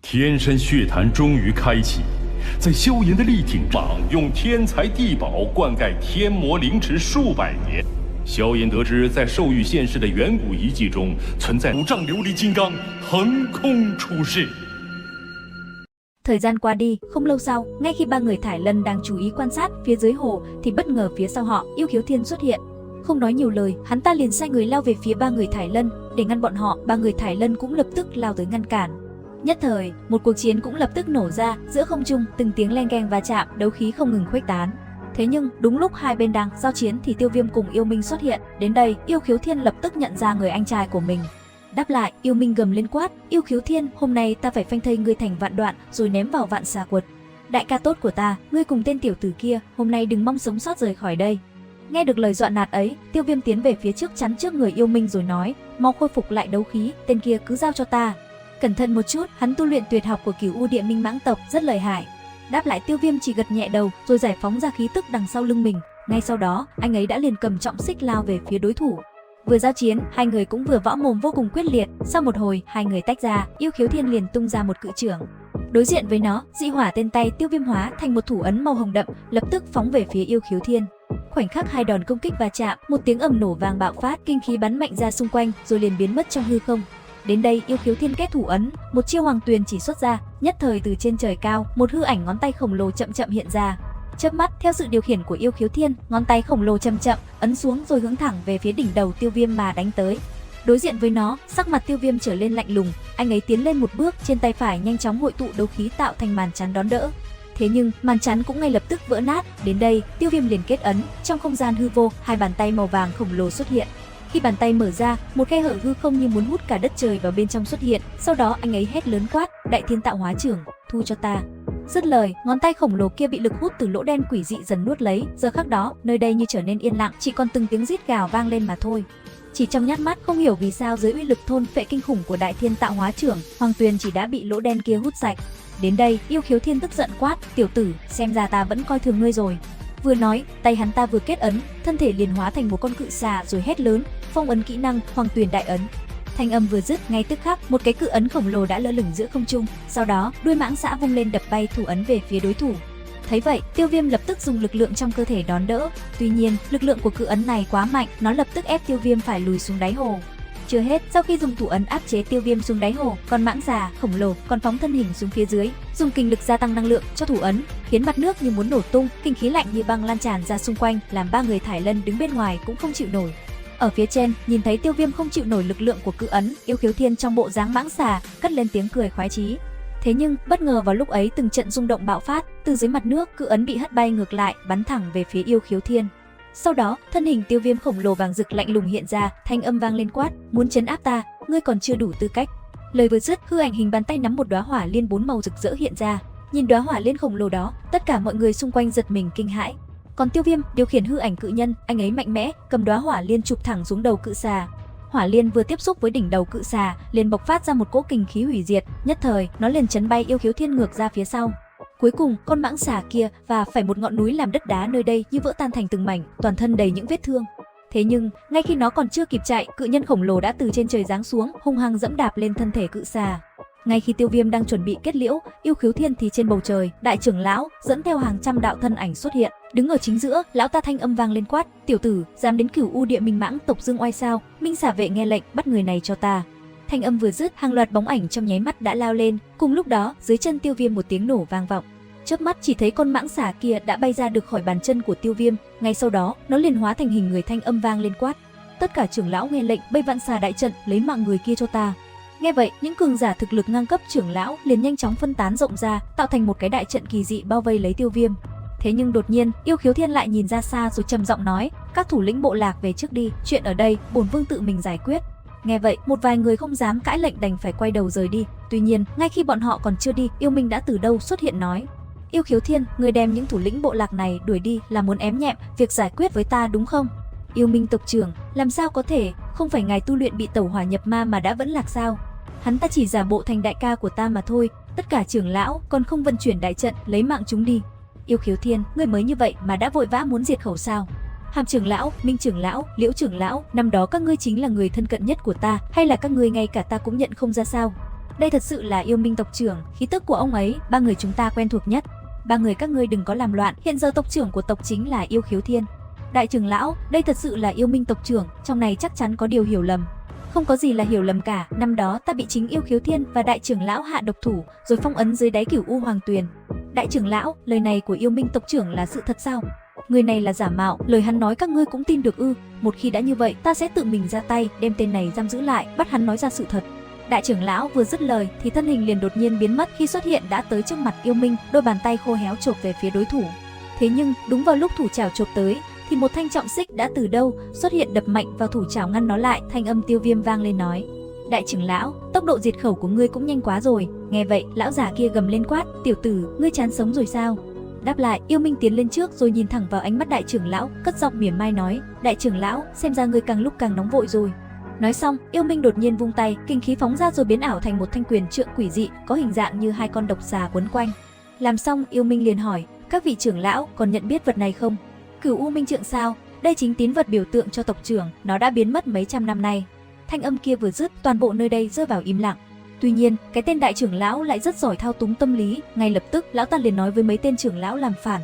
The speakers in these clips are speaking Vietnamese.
天山血潭终于开启，在萧炎的力挺上，用天才地宝灌溉天魔灵池数百年。萧炎得知，在兽域现世的远古遗迹中，存在5丈琉璃金刚横空出世。 Thời gian qua đi, không lâu sau, ngay khi ba người Thải Lân đang chú ý quan sát phía dưới hồ, thì bất ngờ phía sau họ, Yêu Khiếu Thiên xuất hiện. Không nói nhiều lời, hắn ta liền sai người lao về phía ba người Thải Lân, để ngăn bọn họ. Ba người Thải Lân cũng lập tức lao tới ngăn cản. Nhất thời, một cuộc chiến cũng lập tức nổ ra, giữa không trung, từng tiếng len keng va chạm, đấu khí không ngừng khuếch tán. Thế nhưng, đúng lúc hai bên đang giao chiến thì Tiêu Viêm cùng Yêu Minh xuất hiện. Đến đây, Yêu Khiếu Thiên lập tức nhận ra người anh trai của mình. Đáp lại, Yêu Minh gầm lên quát: Yêu Khiếu Thiên, hôm nay ta phải phanh thây ngươi thành vạn đoạn, rồi ném vào vạn xà quật. Đại ca tốt của ta, ngươi cùng tên tiểu tử kia, hôm nay đừng mong sống sót rời khỏi đây. Nghe được lời dọa nạt ấy, Tiêu Viêm tiến về phía trước chắn trước người Yêu Minh rồi nói: mau khôi phục lại đấu khí, tên kia cứ giao cho ta. Cẩn thận một chút, hắn tu luyện tuyệt học của Cửu U Địa Minh Mãng tộc rất lợi hại. Đáp lại, Tiêu Viêm chỉ gật nhẹ đầu rồi giải phóng ra khí tức đằng sau lưng mình. Ngay sau đó, anh ấy đã liền cầm trọng xích lao về phía đối thủ. Vừa giao chiến, hai người cũng vừa võ mồm vô cùng quyết liệt. Sau một hồi, hai người tách ra, Yêu Khiếu Thiên liền tung ra một cự chưởng. Đối diện với nó, dị hỏa tên tay Tiêu Viêm hóa thành một thủ ấn màu hồng đậm, lập tức phóng về phía Yêu Khiếu Thiên. Khoảnh khắc hai đòn công kích va chạm, một tiếng ầm nổ vang bạo phát, kinh khí bắn mạnh ra xung quanh, rồi liền biến mất trong hư không. Đến đây, Yêu Khiếu Thiên kết thủ ấn, một chiêu hoàng tuyền chỉ xuất ra, nhất thời từ trên trời cao, một hư ảnh ngón tay khổng lồ chậm chậm hiện ra. Chớp mắt, theo sự điều khiển của Yêu Khiếu Thiên, ngón tay khổng lồ chậm chậm ấn xuống rồi hướng thẳng về phía đỉnh đầu Tiêu Viêm mà đánh tới. Đối diện với nó, sắc mặt Tiêu Viêm trở lên lạnh lùng, anh ấy tiến lên một bước, trên tay phải nhanh chóng hội tụ đấu khí tạo thành màn chắn đón đỡ. Thế nhưng, màn chắn cũng ngay lập tức vỡ nát. Đến đây, Tiêu Viêm liền kết ấn, trong không gian hư vô, hai bàn tay màu vàng khổng lồ xuất hiện. Khi bàn tay mở ra, một khe hở hư không như muốn hút cả đất trời vào bên trong xuất hiện. Sau đó anh ấy hét lớn quát: Đại Thiên Tạo Hóa Chưởng, thu cho ta. Dứt lời, ngón tay khổng lồ kia bị lực hút từ lỗ đen quỷ dị dần nuốt lấy. Giờ khắc đó, nơi đây như trở nên yên lặng, chỉ còn từng tiếng rít gào vang lên mà thôi. Chỉ trong nhát mắt, không hiểu vì sao dưới uy lực thôn phệ kinh khủng của Đại Thiên Tạo Hóa Chưởng, hoàng tuyền chỉ đã bị lỗ đen kia hút sạch. Đến đây, Yêu Khiếu Thiên tức giận quát: Tiểu tử, xem ra ta vẫn coi thường ngươi rồi. Vừa nói, tay hắn ta vừa kết ấn, thân thể liền hóa thành một con cự xà rồi hét lớn: Phong ấn kỹ năng, Hoàng Tuyền Đại Ấn. Thanh âm vừa dứt, ngay tức khắc, một cái cự ấn khổng lồ đã lơ lửng giữa không trung. Sau đó, đuôi mãng xả vung lên đập bay thủ ấn về phía đối thủ. Thấy vậy, Tiêu Viêm lập tức dùng lực lượng trong cơ thể đón đỡ. Tuy nhiên, lực lượng của cự ấn này quá mạnh, nó lập tức ép Tiêu Viêm phải lùi xuống đáy hồ. Chưa hết, sau khi dùng thủ ấn áp chế Tiêu Viêm xuống đáy hồ, con mãng xà khổng lồ còn phóng thân hình xuống phía dưới, dùng kinh lực gia tăng năng lượng cho thủ ấn, khiến mặt nước như muốn nổ tung, kinh khí lạnh như băng lan tràn ra xung quanh, làm ba người Thải Lân đứng bên ngoài cũng không chịu nổi. Ở phía trên, nhìn thấy Tiêu Viêm không chịu nổi lực lượng của cự ấn, Yêu Khiếu Thiên trong bộ dáng mãng xà cất lên tiếng cười khoái chí. Thế nhưng, bất ngờ vào lúc ấy từng trận rung động bạo phát, từ dưới mặt nước, cự ấn bị hất bay ngược lại, bắn thẳng về phía Yêu Khiếu Thiên. Sau đó, thân hình Tiêu Viêm khổng lồ vàng rực lạnh lùng hiện ra, thanh âm vang lên quát: Muốn trấn áp ta, ngươi còn chưa đủ tư cách. Lời vừa dứt, hư ảnh hình bàn tay nắm một đóa hỏa liên 4 màu rực rỡ hiện ra. Nhìn đóa hỏa liên khổng lồ đó, tất cả mọi người xung quanh giật mình kinh hãi. Còn Tiêu Viêm điều khiển hư ảnh cự nhân, anh ấy mạnh mẽ, cầm đóa hỏa liên chụp thẳng xuống đầu cự xà. Hỏa liên vừa tiếp xúc với đỉnh đầu cự xà, liền bộc phát ra một cỗ kình khí hủy diệt, nhất thời nó liền chấn bay Yêu Khiếu Thiên ngược ra phía sau. Cuối cùng, con mãng xà kia và phải một ngọn núi làm đất đá nơi đây như vỡ tan thành từng mảnh, toàn thân đầy những vết thương. Thế nhưng, ngay khi nó còn chưa kịp chạy, cự nhân khổng lồ đã từ trên trời giáng xuống, hung hăng dẫm đạp lên thân thể cự xà. Ngay khi Tiêu Viêm đang chuẩn bị kết liễu, Yêu Khiếu Thiên thì trên bầu trời, đại trưởng lão dẫn theo hàng trăm đạo thân ảnh xuất hiện, đứng ở chính giữa, lão ta thanh âm vang lên quát: Tiểu tử, dám đến Cửu U Địa Minh Mãng tộc dương oai sao? Minh xà vệ nghe lệnh, bắt người này cho ta. Thanh âm vừa dứt, hàng loạt bóng ảnh trong nháy mắt đã lao lên, cùng lúc đó, dưới chân Tiêu Viêm một tiếng nổ vang vọng. Chớp mắt chỉ thấy con mãng xà kia đã bay ra được khỏi bàn chân của Tiêu Viêm, ngay sau đó, nó liền hóa thành hình người, thanh âm vang lên quát: Tất cả trưởng lão nghe lệnh, bay vạn xà đại trận, lấy mạng người kia cho ta. Nghe vậy, những cường giả thực lực ngang cấp trưởng lão liền nhanh chóng phân tán rộng ra, tạo thành một cái đại trận kỳ dị bao vây lấy Tiêu Viêm. Thế nhưng đột nhiên, Yêu Khiếu Thiên lại nhìn ra xa rồi trầm giọng nói: Các thủ lĩnh bộ lạc về trước đi, chuyện ở đây bổn vương tự mình giải quyết. Nghe vậy, một vài người không dám cãi lệnh đành phải quay đầu rời đi. Tuy nhiên, ngay khi bọn họ còn chưa đi, Yêu Minh đã từ đâu xuất hiện nói: Yêu Khiếu Thiên, người đem những thủ lĩnh bộ lạc này đuổi đi là muốn ém nhẹm việc giải quyết với ta đúng không? Yêu Minh tộc trưởng, làm sao có thể, không phải ngài tu luyện bị tẩu hỏa nhập ma mà đã vẫn lạc sao? Hắn ta chỉ giả bộ thành đại ca của ta mà thôi, tất cả trưởng lão còn không vận chuyển đại trận lấy mạng chúng đi. Yêu Khiếu Thiên, ngươi mới như vậy mà đã vội vã muốn diệt khẩu sao? Hàm trưởng lão, Minh trưởng lão, Liễu trưởng lão, năm đó các ngươi chính là người thân cận nhất của ta, hay là các ngươi ngay cả ta cũng nhận không ra sao? Đây thật sự là Yêu Minh tộc trưởng, khí tức của ông ấy, ba người chúng ta quen thuộc nhất. Ba người các ngươi đừng có làm loạn, hiện giờ tộc trưởng của tộc chính là Yêu Khiếu Thiên. Đại trưởng lão, đây thật sự là Yêu Minh tộc trưởng, trong này chắc chắn có điều hiểu lầm. Không có gì là hiểu lầm cả, năm đó ta bị chính Yêu Khiếu Thiên và đại trưởng lão hạ độc thủ, rồi phong ấn dưới đáy Cửu U Hoàng Tuyền. Đại trưởng lão, lời này của Yêu Minh tộc trưởng là sự thật sao? Người này là giả mạo, lời hắn nói các ngươi cũng tin được ư? Một khi đã như vậy, ta sẽ tự mình ra tay, đem tên này giam giữ lại, bắt hắn nói ra sự thật. Đại trưởng lão vừa dứt lời thì thân hình liền đột nhiên biến mất, khi xuất hiện đã tới trước mặt Yêu Minh, đôi bàn tay khô héo chộp về phía đối thủ. Thế nhưng, đúng vào lúc thủ trảo chộp tới, thì một thanh trọng xích đã từ đâu xuất hiện đập mạnh vào thủ trảo ngăn nó lại, thanh âm Tiêu Viêm vang lên nói: Đại trưởng lão, tốc độ diệt khẩu của ngươi cũng nhanh quá rồi. Nghe vậy, lão giả kia gầm lên quát: Tiểu tử, ngươi chán sống rồi sao? Đáp lại, Yêu Minh tiến lên trước rồi nhìn thẳng vào ánh mắt đại trưởng lão, cất giọng mỉa mai nói: Đại trưởng lão, xem ra ngươi càng lúc càng nóng vội rồi. Nói xong, Yêu Minh đột nhiên vung tay, kinh khí phóng ra rồi biến ảo thành một thanh quyền trượng quỷ dị, có hình dạng như hai con độc xà quấn quanh. Làm xong, Yêu Minh liền hỏi: Các vị trưởng lão còn nhận biết vật này không? Cửu U Minh Trượng sao? Đây chính tín vật biểu tượng cho tộc trưởng, nó đã biến mất mấy trăm năm nay. Thanh âm kia vừa dứt, toàn bộ nơi đây rơi vào im lặng. Tuy nhiên, cái tên đại trưởng lão lại rất giỏi thao túng tâm lý, ngay lập tức lão ta liền nói với mấy tên trưởng lão làm phản.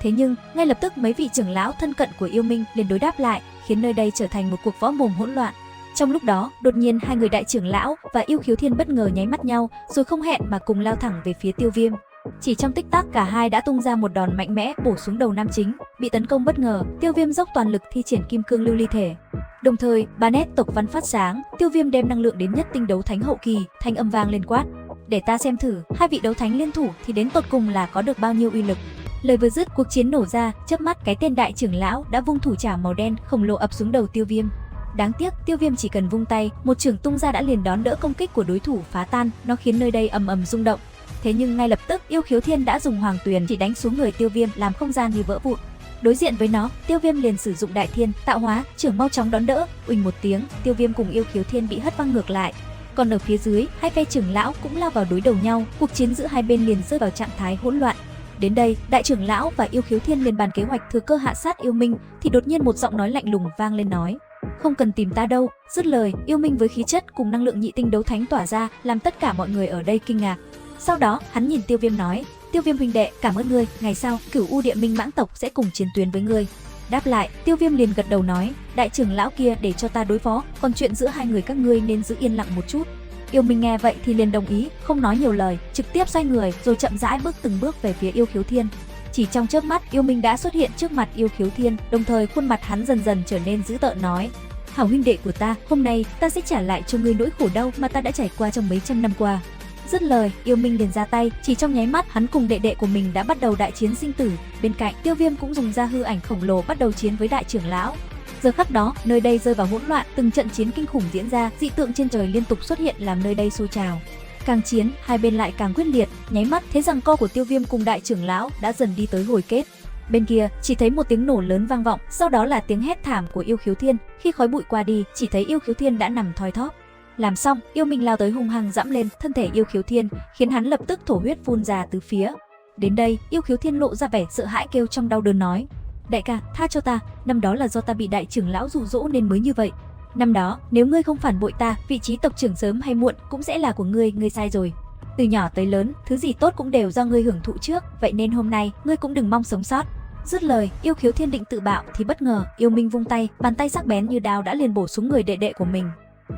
Thế nhưng, ngay lập tức mấy vị trưởng lão thân cận của Yêu Minh liền đối đáp lại, khiến nơi đây trở thành một cuộc võ mồm hỗn loạn. Trong lúc đó, đột nhiên hai người đại trưởng lão và Yêu Khiếu Thiên bất ngờ nháy mắt nhau, rồi không hẹn mà cùng lao thẳng về phía Tiêu Viêm. Chỉ trong tích tắc, cả hai đã tung ra một đòn mạnh mẽ bổ xuống đầu nam chính. Bị tấn công bất ngờ, Tiêu Viêm dốc toàn lực thi triển kim cương lưu ly thể. Đồng thời, ba nét tộc văn phát sáng, Tiêu Viêm đem năng lượng đến nhất tinh đấu thánh hậu kỳ, thanh âm vang lên quát: Để ta xem thử, hai vị đấu thánh liên thủ thì đến tột cùng là có được bao nhiêu uy lực. Lời vừa dứt, cuộc chiến nổ ra, chớp mắt cái tên đại trưởng lão đã vung thủ trảo màu đen khổng lồ ập xuống đầu Tiêu Viêm. Đáng tiếc, Tiêu Viêm chỉ cần vung tay, một chưởng tung ra đã liền đón đỡ công kích của đối thủ phá tan, nó khiến nơi đây ầm ầm rung động. Thế nhưng ngay lập tức, Yêu Khiếu Thiên đã dùng Hoàng Tuyền chỉ đánh xuống người Tiêu Viêm, làm không gian như vỡ vụn. Đối diện với nó, Tiêu Viêm liền sử dụng Đại Thiên tạo hóa, chưởng mau chóng đón đỡ. Uỳnh một tiếng, Tiêu Viêm cùng Yêu Khiếu Thiên bị hất văng ngược lại. Còn ở phía dưới, hai phe trưởng lão cũng lao vào đối đầu nhau, cuộc chiến giữa hai bên liền rơi vào trạng thái hỗn loạn. Đến đây, đại trưởng lão và Yêu Khiếu Thiên liền bàn kế hoạch thừa cơ hạ sát Yêu Minh, thì đột nhiên một giọng nói lạnh lùng vang lên nói: Không cần tìm ta đâu. Dứt lời, Yêu Minh với khí chất cùng năng lượng nhị tinh đấu thánh tỏa ra, làm tất cả mọi người ở đây kinh ngạc. Sau đó, hắn nhìn Tiêu Viêm nói: Tiêu Viêm huynh đệ, cảm ơn ngươi, ngày sau Cửu U Địa Minh mãng tộc sẽ cùng chiến tuyến với ngươi. Đáp lại, Tiêu Viêm liền gật đầu nói: Đại trưởng lão kia để cho ta đối phó, còn chuyện giữa hai người các ngươi nên giữ yên lặng một chút. Yêu Minh nghe vậy thì liền đồng ý, không nói nhiều lời, trực tiếp xoay người rồi chậm rãi bước từng bước về phía Yêu Khiếu Thiên. Chỉ trong chớp mắt, Yêu Minh đã xuất hiện trước mặt Yêu Khiếu Thiên, đồng thời khuôn mặt hắn dần dần trở nên dữ tợn nói: Hảo huynh đệ của ta, hôm nay ta sẽ trả lại cho ngươi nỗi khổ đau mà ta đã trải qua trong mấy trăm năm qua. Dứt lời, Yêu Minh liền ra tay, chỉ trong nháy mắt hắn cùng đệ đệ của mình đã bắt đầu đại chiến sinh tử. Bên cạnh, Tiêu Viêm cũng dùng ra hư ảnh khổng lồ bắt đầu chiến với đại trưởng lão. Giờ khắc đó, nơi đây rơi vào hỗn loạn, từng trận chiến kinh khủng diễn ra, dị tượng trên trời liên tục xuất hiện làm nơi đây sôi trào. Càng chiến, hai bên lại càng quyết liệt, nháy mắt thế giằng co của Tiêu Viêm cùng đại trưởng lão đã dần đi tới hồi kết. Bên kia, chỉ thấy một tiếng nổ lớn vang vọng, sau đó là tiếng hét thảm của Yêu Khiếu Thiên. Khi khói bụi qua đi, chỉ thấy Yêu Khiếu Thiên đã nằm thoi thóp. Làm xong, Yêu Minh lao tới hung hăng dẫm lên thân thể Yêu Khiếu Thiên, khiến hắn lập tức thổ huyết phun ra tứ phía. Đến đây, Yêu Khiếu Thiên lộ ra vẻ sợ hãi kêu trong đau đớn nói: Đại ca, tha cho ta, năm đó là do ta bị đại trưởng lão dụ dỗ nên mới như vậy. Năm đó, nếu ngươi không phản bội ta, vị trí tộc trưởng sớm hay muộn cũng sẽ là của ngươi sai rồi. Từ nhỏ tới lớn, thứ gì tốt cũng đều do ngươi hưởng thụ trước, vậy nên hôm nay, ngươi cũng đừng mong sống sót. Dứt lời, Yêu Khiếu Thiên định tự bạo thì bất ngờ, Yêu Minh vung tay, bàn tay sắc bén như đao đã liền bổ xuống người đệ đệ của mình.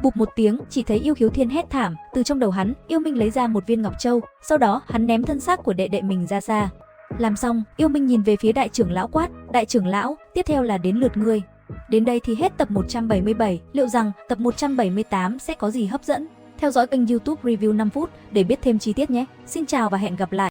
Bụp một tiếng, chỉ thấy Yêu Khiếu Thiên hét thảm, từ trong đầu hắn, Yêu Minh lấy ra một viên ngọc châu, sau đó hắn ném thân xác của đệ đệ mình ra xa. Làm xong, Yêu Minh nhìn về phía đại trưởng lão quát: Đại trưởng lão, tiếp theo là đến lượt ngươi. Đến đây thì hết tập 177, liệu rằng tập 178 sẽ có gì hấp dẫn? Theo dõi kênh YouTube Review 5 phút để biết thêm chi tiết nhé. Xin chào và hẹn gặp lại.